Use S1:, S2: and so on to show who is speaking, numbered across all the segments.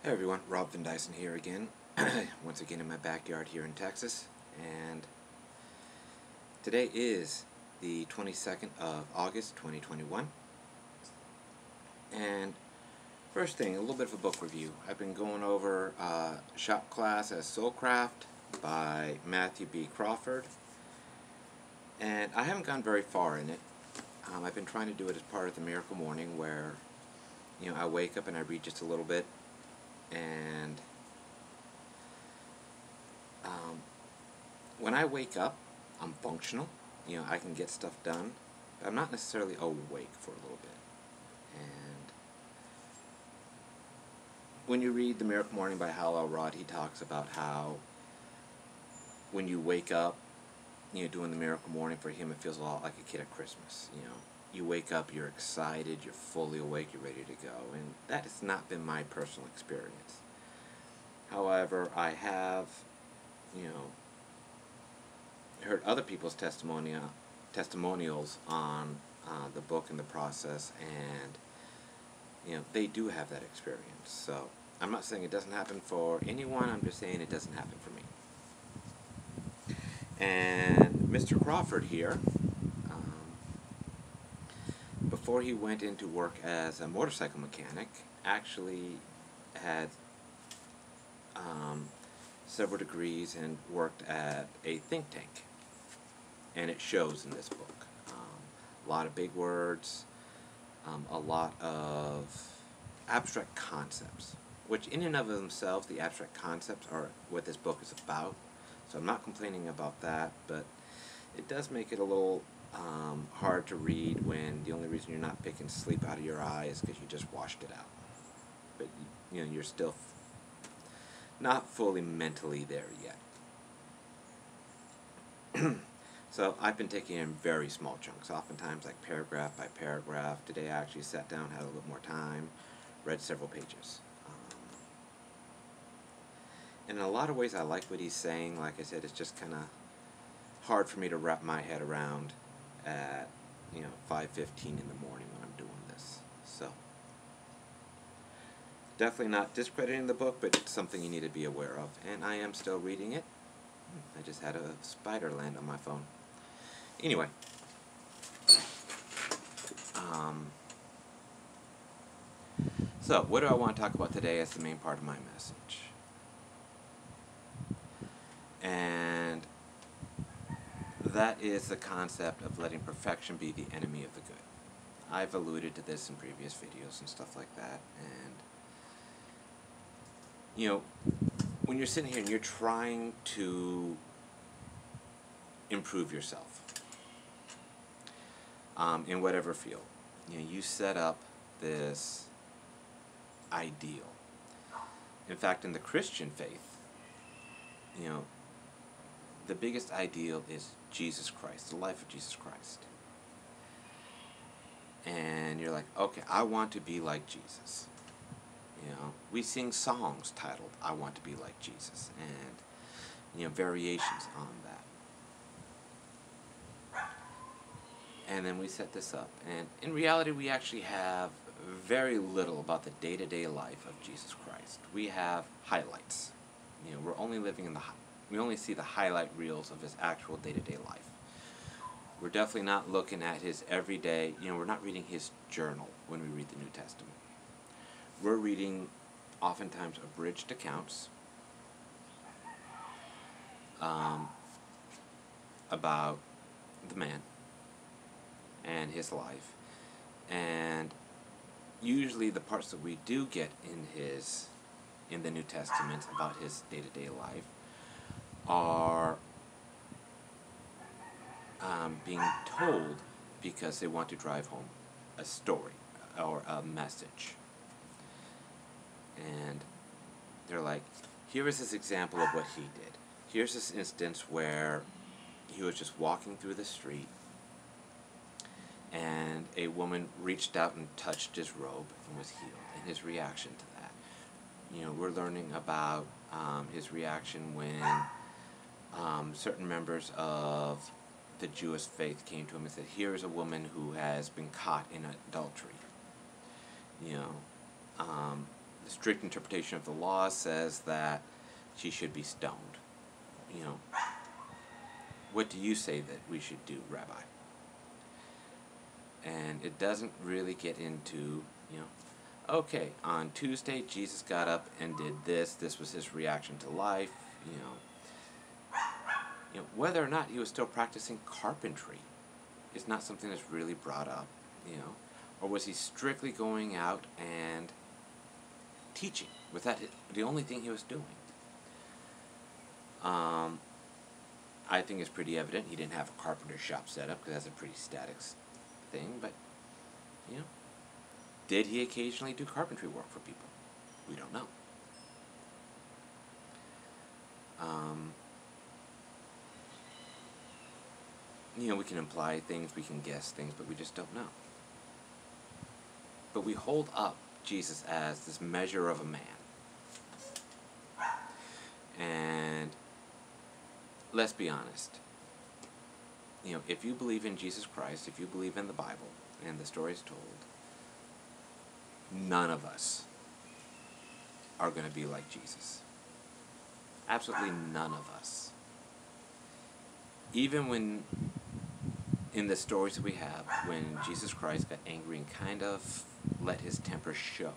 S1: Hey everyone, Rob Van Dyson here again, once again in my backyard here in Texas, and today is the 22nd of August 2021, and first thing, a little bit of a book review. I've been going over Shop Class as Soulcraft by Matthew B. Crawford, and I haven't gone very far in it. I've been trying to do it as part of the Miracle Morning where, I wake up and I read just a little bit, and when I wake up, I'm functional. I can get stuff done, but I'm not necessarily awake for a little bit. And when you read The Miracle Morning by Hal Elrod, he talks about how when you wake up, doing the Miracle Morning, for him it feels a lot like a kid at Christmas. You wake up, you're excited, you're fully awake, you're ready to go, and that has not been my personal experience. However, I have, heard other people's testimonials on the book and the process, and they do have that experience. So I'm not saying it doesn't happen for anyone. I'm just saying it doesn't happen for me. And Mr. Crawford here, before he went into work as a motorcycle mechanic, actually had several degrees and worked at a think tank. And it shows in this book. A lot of big words, a lot of abstract concepts, which in and of themselves, the abstract concepts are what this book is about. So I'm not complaining about that, but it does make it a little hard to read when the only reason you're not picking sleep out of your eye is because you just washed it out. But you're still not fully mentally there yet. So I've been taking in very small chunks, oftentimes like paragraph by paragraph. Today I actually sat down, had a little more time, read several pages. And in a lot of ways I like what he's saying. Like I said, it's just kind of hard for me to wrap my head around at 5:15 in the morning when I'm doing this. So definitely not discrediting the book, but it's something you need to be aware of. And I am still reading it. I just had a spider land on my phone. Anyway, so what do I want to talk about today as the main part of my message? And that is the concept of letting perfection be the enemy of the good. I've alluded to this in previous videos and stuff like that, and when you're sitting here and you're trying to improve yourself in whatever field, you set up this ideal. In fact, in the Christian faith, the biggest ideal is Jesus Christ, the life of Jesus Christ. And you're like, okay, I want to be like Jesus. We sing songs titled I Want to Be Like Jesus, and variations on that. And then we set this up, and in reality we actually have very little about the day-to-day life of Jesus Christ. We have highlights. We're only living in we only see the highlight reels of his actual day-to-day life. We're definitely not looking at his everyday, we're not reading his journal when we read the New Testament. We're reading oftentimes abridged accounts about the man and his life, and usually the parts that we do get in the New Testament about his day-to-day life are being told because they want to drive home a story or a message. And they're like, here is this example of what he did. Here's this instance where he was just walking through the street and a woman reached out and touched his robe and was healed, and his reaction to that. We're learning about his reaction when certain members of the Jewish faith came to him and said, here is a woman who has been caught in adultery. This strict interpretation of the law says that she should be stoned. You know, what do you say that we should do, Rabbi? And it doesn't really get into, you know, okay, on Tuesday Jesus got up and did this. This was his reaction to life. You know, whether or not he was still practicing carpentry is not something that's really brought up. You know, or was he strictly going out and teaching? Was that the only thing he was doing? I think it's pretty evident he didn't have a carpenter shop set up, because that's a pretty static thing. But, you know, did he occasionally do carpentry work for people? We don't know. You know, we can imply things, we can guess things, but we just don't know. But we hold up Jesus as this measure of a man. And let's be honest. You know, if you believe in Jesus Christ, if you believe in the Bible and the stories told, none of us are going to be like Jesus. Absolutely none of us. Even when, in the stories that we have, when Jesus Christ got angry and kind of let his temper show,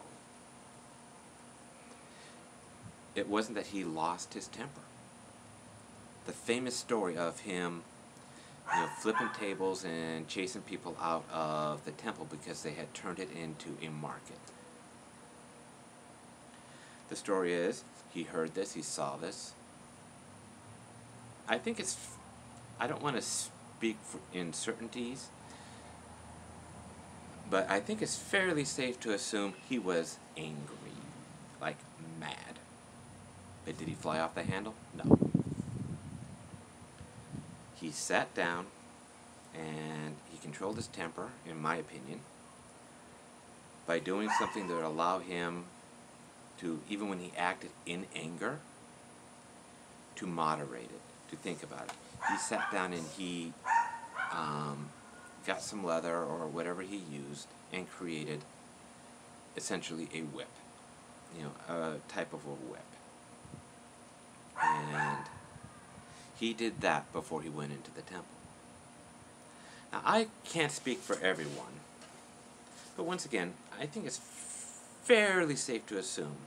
S1: it wasn't that he lost his temper. The famous story of him, you know, flipping tables and chasing people out of the temple because they had turned it into a market. The story is, he heard this, he saw this. I think it's, I don't want to speak in certainties, but I think it's fairly safe to assume he was angry, like mad. But did he fly off the handle? No. He sat down and he controlled his temper, in my opinion, by doing something that would allow him to, even when he acted in anger, to moderate it, to think about it. He sat down and he got some leather or whatever he used and created essentially a whip, you know, a type of a whip. And he did that before he went into the temple. Now, I can't speak for everyone, but once again, I think it's fairly safe to assume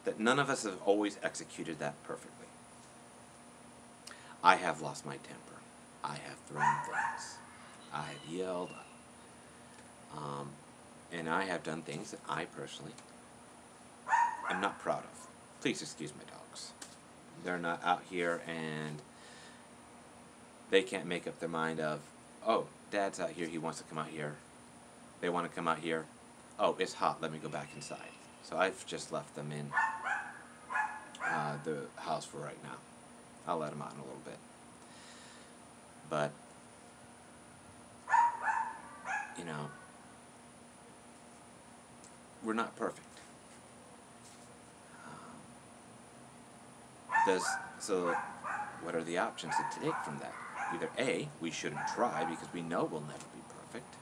S1: that none of us have always executed that perfectly. I have lost my temper. I have thrown things. I have yelled. And I have done things that I personally am not proud of. Please excuse my dogs. They're not out here and they can't make up their mind of, oh, Dad's out here, he wants to come out here. They want to come out here. Oh, it's hot, let me go back inside. So I've just left them in the house for right now. I'll let them out in a little bit. But, you know, we're not perfect. So what are the options to take from that? Either A, we shouldn't try because we know we'll never be perfect.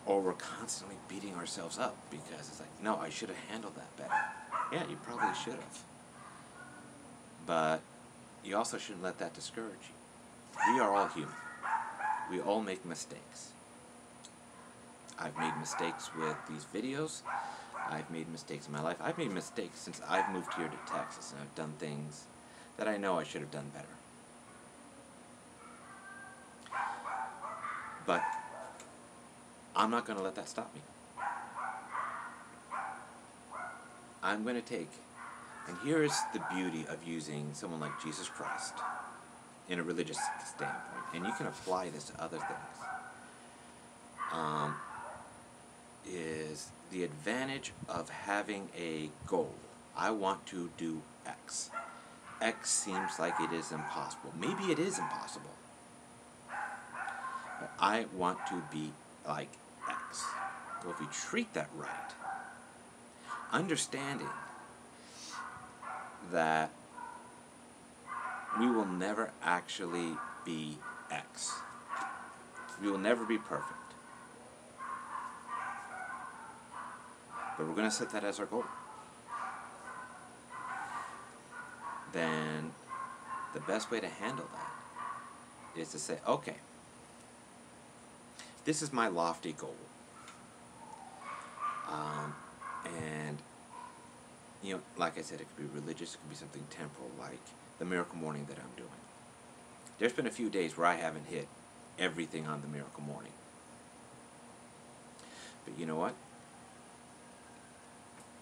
S1: Or we're constantly beating ourselves up because it's like, no, I should have handled that better. Yeah, you probably should have. But you also shouldn't let that discourage you. We are all human. We all make mistakes. I've made mistakes with these videos. I've made mistakes in my life. I've made mistakes since I've moved here to Texas, and I've done things that I know I should have done better. But I'm not going to let that stop me. I'm going to take, and here is the beauty of using someone like Jesus Christ in a religious standpoint, and you can apply this to other things, is the advantage of having a goal. I want to do X. X seems like it is impossible. Maybe it is impossible. But I want to be like X. Well, if we treat that right, understanding that we will never actually be X. We will never be perfect. but we're going to set that as our goal, then the best way to handle that is to say, okay, this is my lofty goal. And, you know, like I said, it could be religious, it could be something temporal, like the Miracle Morning that I'm doing. There's been a few days where I haven't hit everything on the Miracle Morning. But you know what?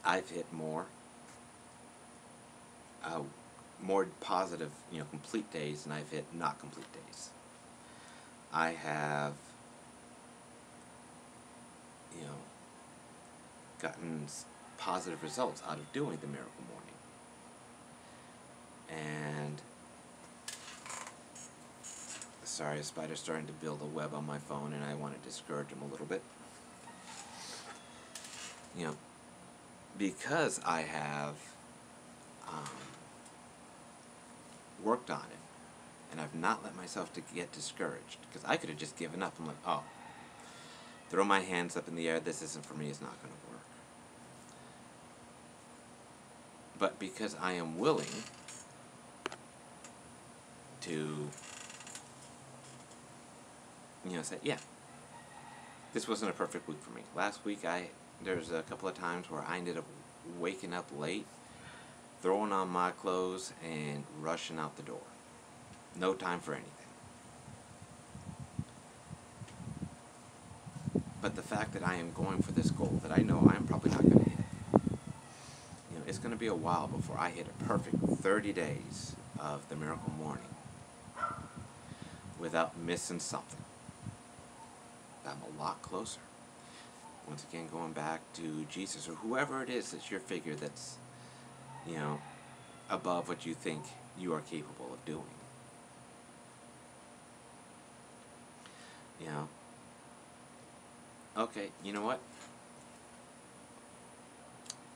S1: I've hit more positive, complete days than I've hit not complete days. I have, gotten positive results out of doing the Miracle Morning. And sorry, a spider's starting to build a web on my phone, and I want to discourage him a little bit. Because I have worked on it, and I've not let myself to get discouraged, because I could have just given up. I'm like, oh, throw my hands up in the air, this isn't for me, it's not going to work. But because I am willing to, say, yeah, this wasn't a perfect week for me. Last week, there's a couple of times where I ended up waking up late, throwing on my clothes, and rushing out the door. No time for anything. But the fact that I am going for this goal that I know I'm probably not going to hit, it's going to be a while before I hit a perfect 30 days of the Miracle Morning without missing something. I'm a lot closer. Once again, going back to Jesus or whoever it is that's your figure that's, above what you think you are capable of doing. Okay, you know what?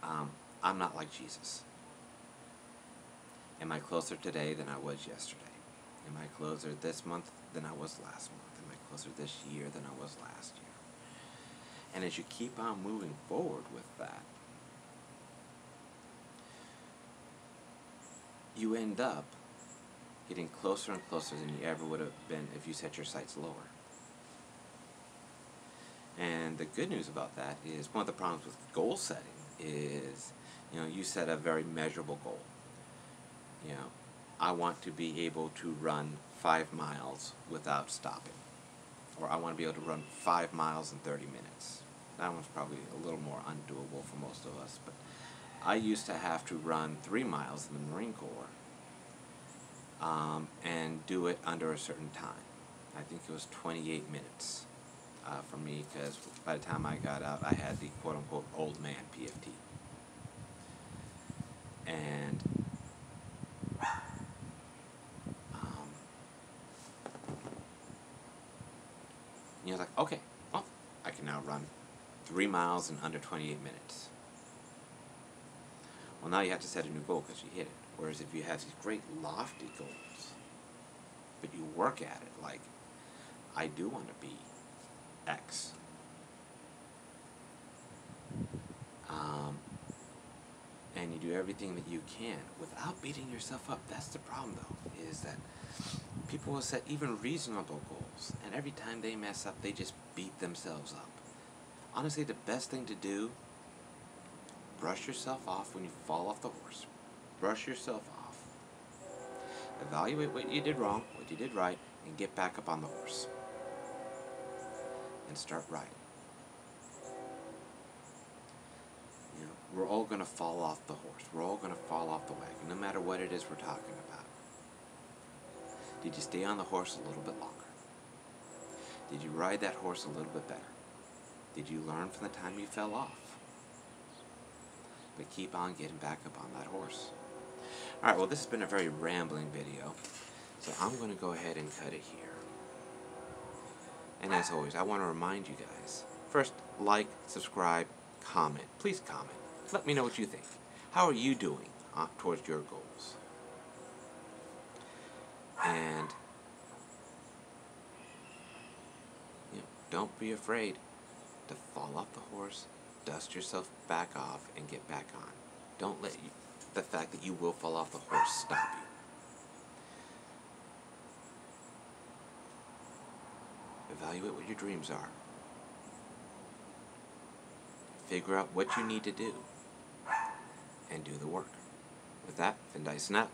S1: I'm not like Jesus. Am I closer today than I was yesterday? Am I closer this month than I was last month? Am I closer this year than I was last year? And as you keep on moving forward with that, you end up getting closer and closer than you ever would have been if you set your sights lower. And the good news about that is one of the problems with goal setting is, you set a very measurable goal. I want to be able to run 5 miles without stopping. Or I want to be able to run 5 miles in 30 minutes. That one's probably a little more undoable for most of us, but I used to have to run 3 miles in the Marine Corps and do it under a certain time. I think it was 28 minutes for me, because by the time I got out, I had the quote-unquote old man PFT. And like, okay, well, I can now run 3 miles in under 28 minutes. Well, now you have to set a new goal because you hit it. Whereas if you have these great lofty goals, but you work at it, like, I do want to be X. And you do everything that you can without beating yourself up. That's the problem, though, is that people will set even reasonable goals, and every time they mess up, they just beat themselves up. Honestly, the best thing to do, brush yourself off when you fall off the horse. Brush yourself off. Evaluate what you did wrong, what you did right, and get back up on the horse. And start riding. We're all going to fall off the horse. We're all going to fall off the wagon, no matter what it is we're talking about. Did you stay on the horse a little bit longer? Did you ride that horse a little bit better? Did you learn from the time you fell off? But keep on getting back up on that horse. Alright, well, this has been a very rambling video, so I'm going to go ahead and cut it here. And as always, I want to remind you guys, first, like, subscribe, comment. Please comment. Let me know what you think. How are you doing towards your goals? And don't be afraid to fall off the horse dust yourself back off and get back on. Don't let the fact that you will fall off the horse stop you. Evaluate what your dreams are. Figure out what you need to do. And do the work. With that, Fin Dyson out.